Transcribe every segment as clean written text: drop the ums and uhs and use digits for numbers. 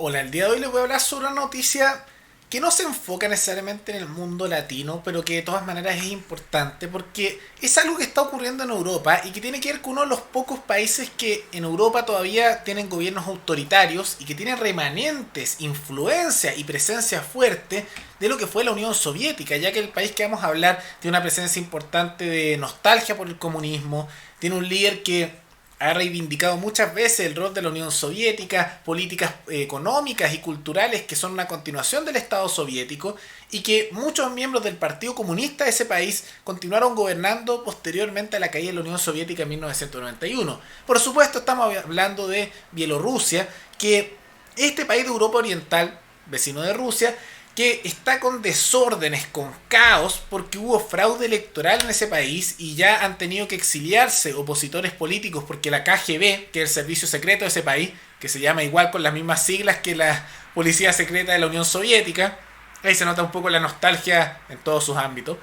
Hola, el día de hoy les voy a hablar sobre una noticia que no se enfoca necesariamente en el mundo latino, pero que de todas maneras es importante porque es algo que está ocurriendo en Europa y que tiene que ver con uno de los pocos países que en Europa todavía tienen gobiernos autoritarios y que tienen remanentes, influencia y presencia fuerte de lo que fue la Unión Soviética, ya que el país que vamos a hablar tiene una presencia importante de nostalgia por el comunismo, tiene un líder que ha reivindicado muchas veces el rol de la Unión Soviética, políticas económicas y culturales que son una continuación del Estado soviético y que muchos miembros del Partido Comunista de ese país continuaron gobernando posteriormente a la caída de la Unión Soviética en 1991. Por supuesto estamos hablando de Bielorrusia, que este país de Europa Oriental, vecino de Rusia, que está con desórdenes, con caos, porque hubo fraude electoral en ese país y ya han tenido que exiliarse opositores políticos porque la KGB, que es el servicio secreto de ese país, que se llama igual con las mismas siglas que la policía secreta de la Unión Soviética, ahí se nota un poco la nostalgia en todos sus ámbitos,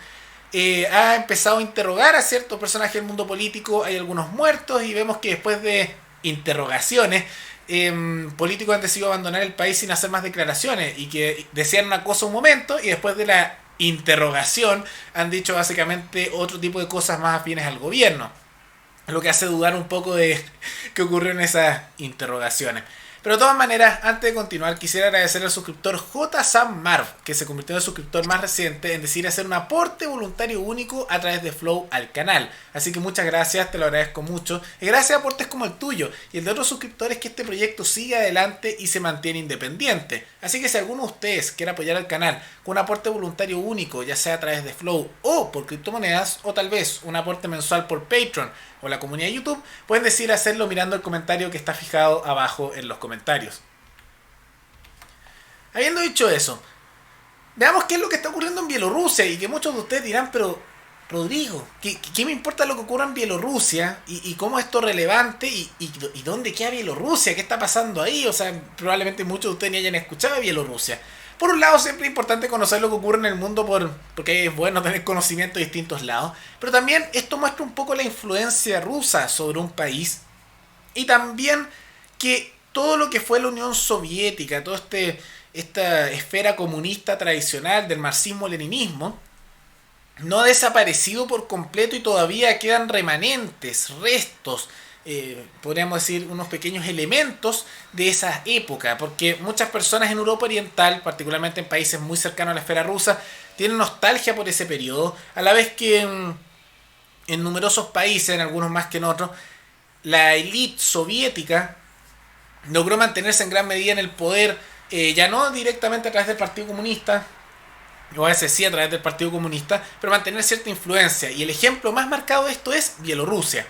ha empezado a interrogar a ciertos personajes del mundo político, hay algunos muertos y vemos que después de interrogaciones políticos han decidido abandonar el país sin hacer más declaraciones y que decían una cosa un momento y después de la interrogación han dicho básicamente otro tipo de cosas más afines al gobierno, lo que hace dudar un poco de qué ocurrió en esas interrogaciones. Pero de todas maneras, antes de continuar, quisiera agradecer al suscriptor J. Sam Marv, que se convirtió en el suscriptor más reciente en decidir hacer un aporte voluntario único a través de Flow al canal. Así que muchas gracias, te lo agradezco mucho. Y gracias a aportes como el tuyo y el de otros suscriptores que este proyecto sigue adelante y se mantiene independiente. Así que si alguno de ustedes quiere apoyar al canal con un aporte voluntario único, ya sea a través de Flow o por criptomonedas, o tal vez un aporte mensual por Patreon o la comunidad de YouTube, pueden decidir hacerlo mirando el comentario que está fijado abajo en los comentarios. Habiendo dicho eso, veamos qué es lo que está ocurriendo en Bielorrusia y que muchos de ustedes dirán, pero Rodrigo, ¿qué me importa lo que ocurra en Bielorrusia y cómo esto es relevante y dónde queda Bielorrusia? ¿Qué está pasando ahí? O sea, probablemente muchos de ustedes ni hayan escuchado de Bielorrusia. Por un lado, siempre es importante conocer lo que ocurre en el mundo porque es bueno tener conocimiento de distintos lados. Pero también esto muestra un poco la influencia rusa sobre un país. Y también que todo lo que fue la Unión Soviética, toda esta esfera comunista tradicional del marxismo-leninismo, no ha desaparecido por completo y todavía quedan remanentes, restos, podríamos decir unos pequeños elementos de esa época, porque muchas personas en Europa Oriental, particularmente en países muy cercanos a la esfera rusa, tienen nostalgia por ese periodo, a la vez que en numerosos países, en algunos más que en otros, la élite soviética logró mantenerse en gran medida en el poder, ya no directamente a través del Partido Comunista, o a veces sí a través del Partido Comunista, pero mantener cierta influencia. Y el ejemplo más marcado de esto es Bielorrusia.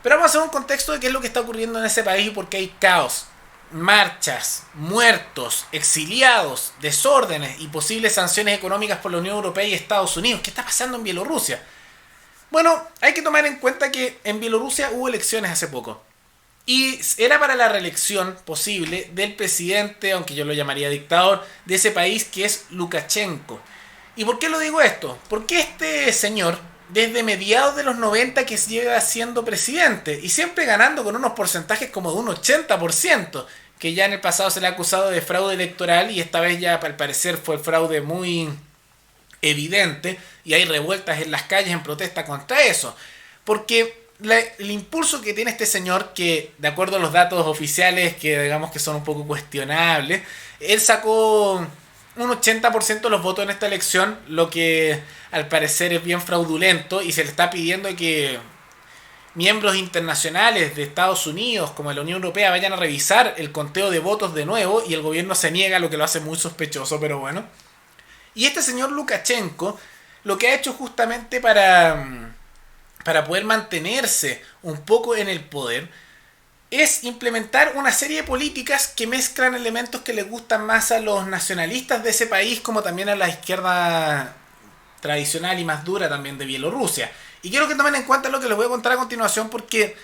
Pero vamos a hacer un contexto de qué es lo que está ocurriendo en ese país y por qué hay caos, marchas, muertos, exiliados, desórdenes y posibles sanciones económicas por la Unión Europea y Estados Unidos. ¿Qué está pasando en Bielorrusia? Bueno, hay que tomar en cuenta que en Bielorrusia hubo elecciones hace poco. Y era para la reelección posible del presidente, aunque yo lo llamaría dictador, de ese país que es Lukashenko. ¿Y por qué lo digo esto? Porque este señor, desde mediados de los 90 que llega siendo presidente, y siempre ganando con unos porcentajes como de un 80%, que ya en el pasado se le ha acusado de fraude electoral y esta vez ya al parecer fue el fraude muy evidente y hay revueltas en las calles en protesta contra eso. Porque el impulso que tiene este señor, que de acuerdo a los datos oficiales, que digamos que son un poco cuestionables, él sacó un 80% de los votos en esta elección, lo que al parecer es bien fraudulento y se le está pidiendo que miembros internacionales de Estados Unidos como la Unión Europea vayan a revisar el conteo de votos de nuevo y el gobierno se niega, lo que lo hace muy sospechoso, pero bueno. Y este señor Lukashenko lo que ha hecho justamente para poder mantenerse un poco en el poder, es implementar una serie de políticas que mezclan elementos que les gustan más a los nacionalistas de ese país como también a la izquierda tradicional y más dura también de Bielorrusia. Y quiero que tomen en cuenta lo que les voy a contar a continuación porque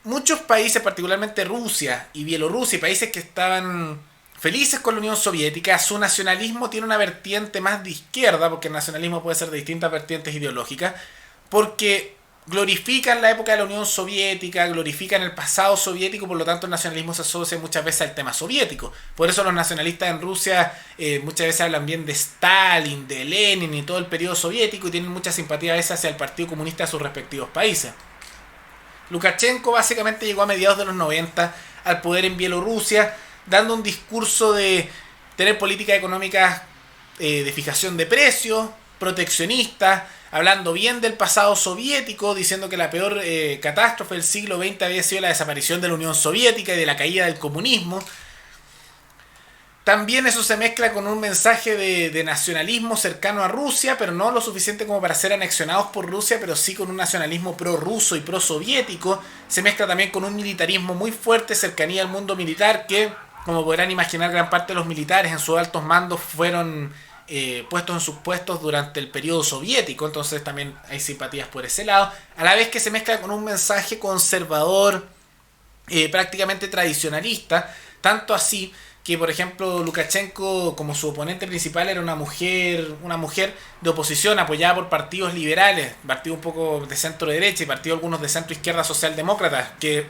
muchos países, particularmente Rusia y Bielorrusia, y países que estaban felices con la Unión Soviética, su nacionalismo tiene una vertiente más de izquierda, porque el nacionalismo puede ser de distintas vertientes ideológicas, porque glorifican la época de la Unión Soviética, glorifican el pasado soviético, por lo tanto el nacionalismo se asocia muchas veces al tema soviético. Por eso los nacionalistas en Rusia muchas veces hablan bien de Stalin, de Lenin y todo el periodo soviético y tienen mucha simpatía a veces hacia el Partido Comunista de sus respectivos países. Lukashenko básicamente llegó a mediados de los 90 al poder en Bielorrusia, dando un discurso de tener políticas económicas de fijación de precios, proteccionistas, hablando bien del pasado soviético, diciendo que la peor catástrofe del siglo XX había sido la desaparición de la Unión Soviética y de la caída del comunismo. También eso se mezcla con un mensaje de nacionalismo cercano a Rusia, pero no lo suficiente como para ser anexionados por Rusia, pero sí con un nacionalismo pro-ruso y pro-soviético. Se mezcla también con un militarismo muy fuerte, cercanía al mundo militar, que, como podrán imaginar, gran parte de los militares en sus altos mandos fueron puestos en sus puestos durante el periodo soviético, entonces también hay simpatías por ese lado, a la vez que se mezcla con un mensaje conservador, prácticamente tradicionalista, tanto así que, por ejemplo, Lukashenko, como su oponente principal, era una mujer de oposición apoyada por partidos liberales, partidos un poco de centro derecha y partidos algunos de centro izquierda socialdemócrata, que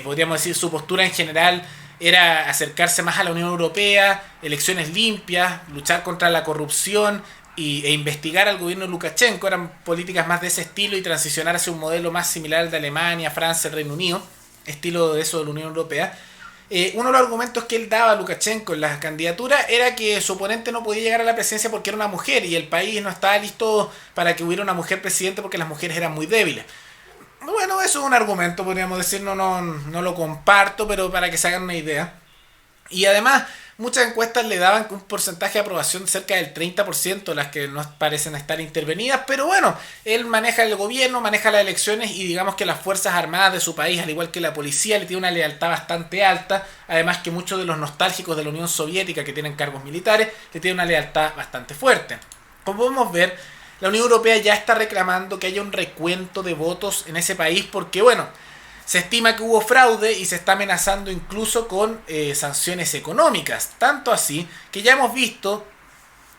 podríamos decir su postura en general era acercarse más a la Unión Europea, elecciones limpias, luchar contra la corrupción e investigar al gobierno de Lukashenko. Eran políticas más de ese estilo y transicionar hacia un modelo más similar al de Alemania, Francia, el Reino Unido, estilo de eso de la Unión Europea. Uno de los argumentos que él daba a Lukashenko en la candidatura era que su oponente no podía llegar a la presidencia porque era una mujer y el país no estaba listo para que hubiera una mujer presidente porque las mujeres eran muy débiles. Bueno, eso es un argumento, podríamos decir, no lo comparto, pero para que se hagan una idea. Y además, muchas encuestas le daban un porcentaje de aprobación de cerca del 30%, las que no parecen estar intervenidas, pero bueno, él maneja el gobierno, maneja las elecciones y digamos que las Fuerzas Armadas de su país, al igual que la policía, le tiene una lealtad bastante alta, además que muchos de los nostálgicos de la Unión Soviética que tienen cargos militares, le tienen una lealtad bastante fuerte. Como podemos ver, la Unión Europea ya está reclamando que haya un recuento de votos en ese país porque, bueno, se estima que hubo fraude y se está amenazando incluso con sanciones económicas. Tanto así que ya hemos visto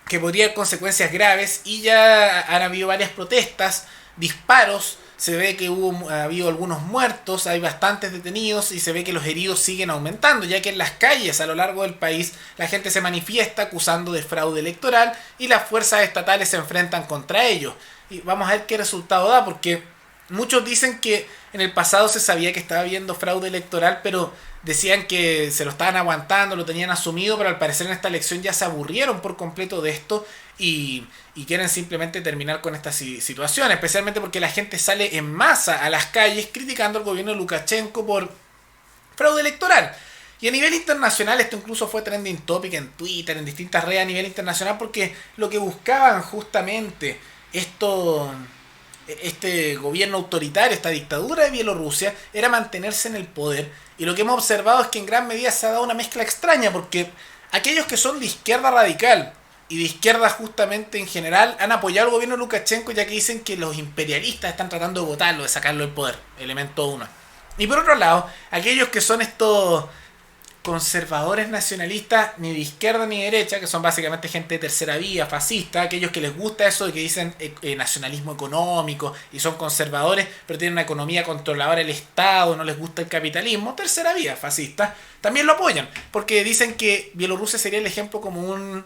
que podría haber consecuencias graves y ya han habido varias protestas, disparos. Se ve que ha habido algunos muertos, hay bastantes detenidos y se ve que los heridos siguen aumentando, ya que en las calles a lo largo del país la gente se manifiesta acusando de fraude electoral y las fuerzas estatales se enfrentan contra ellos. Y vamos a ver qué resultado da, porque muchos dicen que en el pasado se sabía que estaba habiendo fraude electoral, pero decían que se lo estaban aguantando, lo tenían asumido, pero al parecer en esta elección ya se aburrieron por completo de esto y quieren simplemente terminar con esta situación, especialmente porque la gente sale en masa a las calles criticando al gobierno de Lukashenko por fraude electoral. Y a nivel internacional esto incluso fue trending topic en Twitter, en distintas redes a nivel internacional, porque lo que buscaban justamente este gobierno autoritario, esta dictadura de Bielorrusia, era mantenerse en el poder. Y lo que hemos observado es que en gran medida se ha dado una mezcla extraña, porque aquellos que son de izquierda radical y de izquierda justamente en general han apoyado al gobierno de Lukashenko, ya que dicen que los imperialistas están tratando de votarlo, de sacarlo del poder, elemento 1. Y por otro lado, aquellos que son estos conservadores nacionalistas, ni de izquierda ni de derecha, que son básicamente gente de tercera vía, fascista, aquellos que les gusta eso de que dicen nacionalismo económico y son conservadores, pero tienen una economía controladora del Estado, no les gusta el capitalismo, tercera vía, fascista, también lo apoyan, porque dicen que Bielorrusia sería el ejemplo como un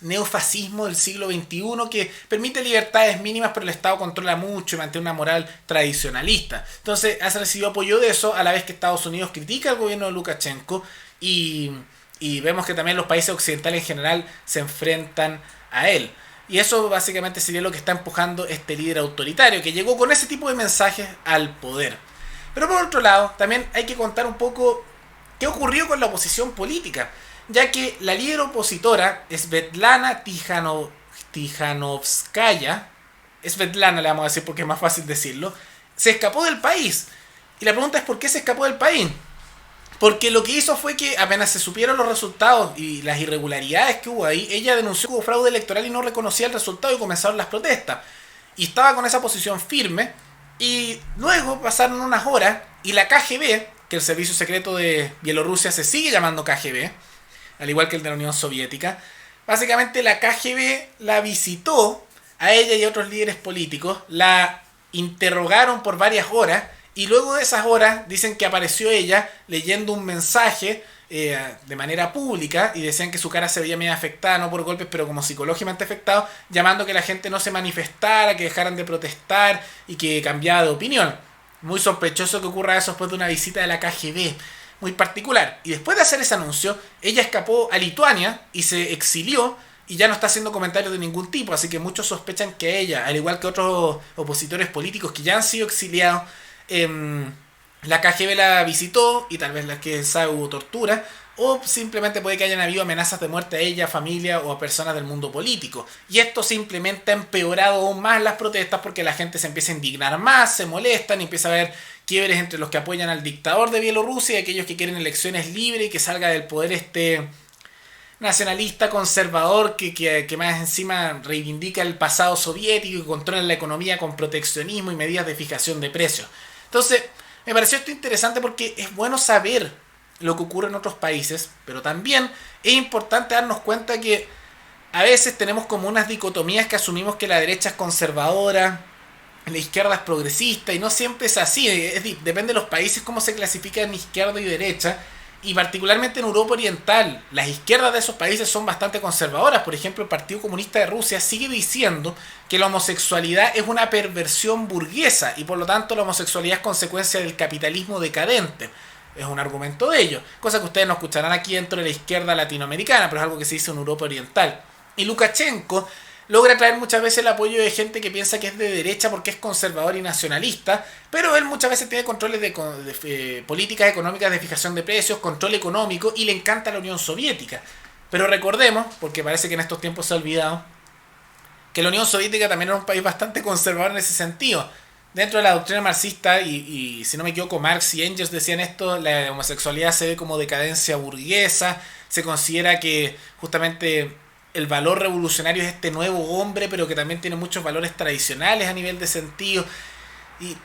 neofascismo del siglo XXI que permite libertades mínimas, pero el Estado controla mucho y mantiene una moral tradicionalista. Entonces, ha recibido apoyo de eso, a la vez que Estados Unidos critica al gobierno de Lukashenko y vemos que también los países occidentales en general se enfrentan a él. Y eso básicamente sería lo que está empujando este líder autoritario, que llegó con ese tipo de mensajes al poder. Pero por otro lado, también hay que contar un poco qué ocurrió con la oposición política, ya que la líder opositora, Svetlana Tijanovskaya, Svetlana le vamos a decir porque es más fácil decirlo, se escapó del país. Y la pregunta es ¿por qué se escapó del país? Porque lo que hizo fue que apenas se supieron los resultados y las irregularidades que hubo ahí, ella denunció que hubo fraude electoral y no reconocía el resultado y comenzaron las protestas. Y estaba con esa posición firme y luego pasaron unas horas y la KGB, que el servicio secreto de Bielorrusia se sigue llamando KGB, al igual que el de la Unión Soviética, básicamente la KGB la visitó a ella y a otros líderes políticos, la interrogaron por varias horas y luego de esas horas dicen que apareció ella leyendo un mensaje de manera pública y decían que su cara se veía medio afectada, no por golpes, pero como psicológicamente afectado, llamando a que la gente no se manifestara, que dejaran de protestar y que cambiara de opinión. Muy sospechoso que ocurra eso después de una visita de la KGB, muy particular. Y después de hacer ese anuncio, ella escapó a Lituania y se exilió y ya no está haciendo comentarios de ningún tipo, así que muchos sospechan que ella, al igual que otros opositores políticos que ya han sido exiliados, la KGB la visitó y tal vez la que sabe hubo tortura, o simplemente puede que hayan habido amenazas de muerte a ella, familia o a personas del mundo político. Y esto simplemente ha empeorado aún más las protestas porque la gente se empieza a indignar más, se molestan y empieza a haber quiebres entre los que apoyan al dictador de Bielorrusia y aquellos que quieren elecciones libres y que salga del poder este nacionalista conservador que más encima reivindica el pasado soviético y controla la economía con proteccionismo y medidas de fijación de precios. Entonces, me pareció esto interesante porque es bueno saber lo que ocurre en otros países, pero también es importante darnos cuenta que a veces tenemos como unas dicotomías que asumimos que la derecha es conservadora, la izquierda es progresista, y no siempre es así. Depende de los países cómo se clasifica en izquierda y derecha, y particularmente en Europa Oriental, las izquierdas de esos países son bastante conservadoras. Por ejemplo, el Partido Comunista de Rusia sigue diciendo que la homosexualidad es una perversión burguesa y por lo tanto la homosexualidad es consecuencia del capitalismo decadente. Es un argumento de ellos, cosa que ustedes no escucharán aquí dentro de la izquierda latinoamericana, pero es algo que se dice en Europa Oriental. Y Lukashenko logra traer muchas veces el apoyo de gente que piensa que es de derecha porque es conservador y nacionalista, pero él muchas veces tiene controles de políticas económicas de fijación de precios, control económico, y le encanta la Unión Soviética. Pero recordemos, porque parece que en estos tiempos se ha olvidado, que la Unión Soviética también era un país bastante conservador en ese sentido. Dentro de la doctrina marxista, y si no me equivoco, Marx y Engels decían esto, la homosexualidad se ve como decadencia burguesa, se considera que justamente el valor revolucionario es este nuevo hombre, pero que también tiene muchos valores tradicionales a nivel de sentido,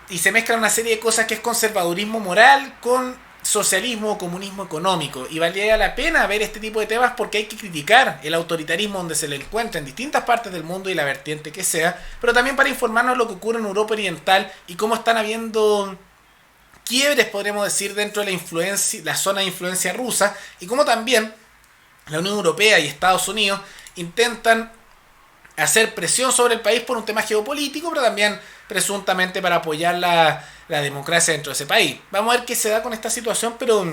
y se mezclan una serie de cosas que es conservadurismo moral con socialismo o comunismo económico, y valía la pena ver este tipo de temas porque hay que criticar el autoritarismo donde se le encuentra en distintas partes del mundo y la vertiente que sea, pero también para informarnos lo que ocurre en Europa Oriental y cómo están habiendo quiebres, podríamos decir, dentro de la zona de influencia rusa, y cómo también la Unión Europea y Estados Unidos intentan hacer presión sobre el país por un tema geopolítico, pero también presuntamente para apoyar la democracia dentro de ese país. Vamos a ver qué se da con esta situación, pero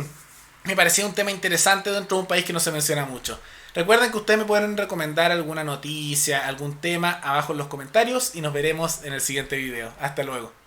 me parecía un tema interesante dentro de un país que no se menciona mucho. Recuerden que ustedes me pueden recomendar alguna noticia, algún tema abajo en los comentarios y nos veremos en el siguiente video. Hasta luego.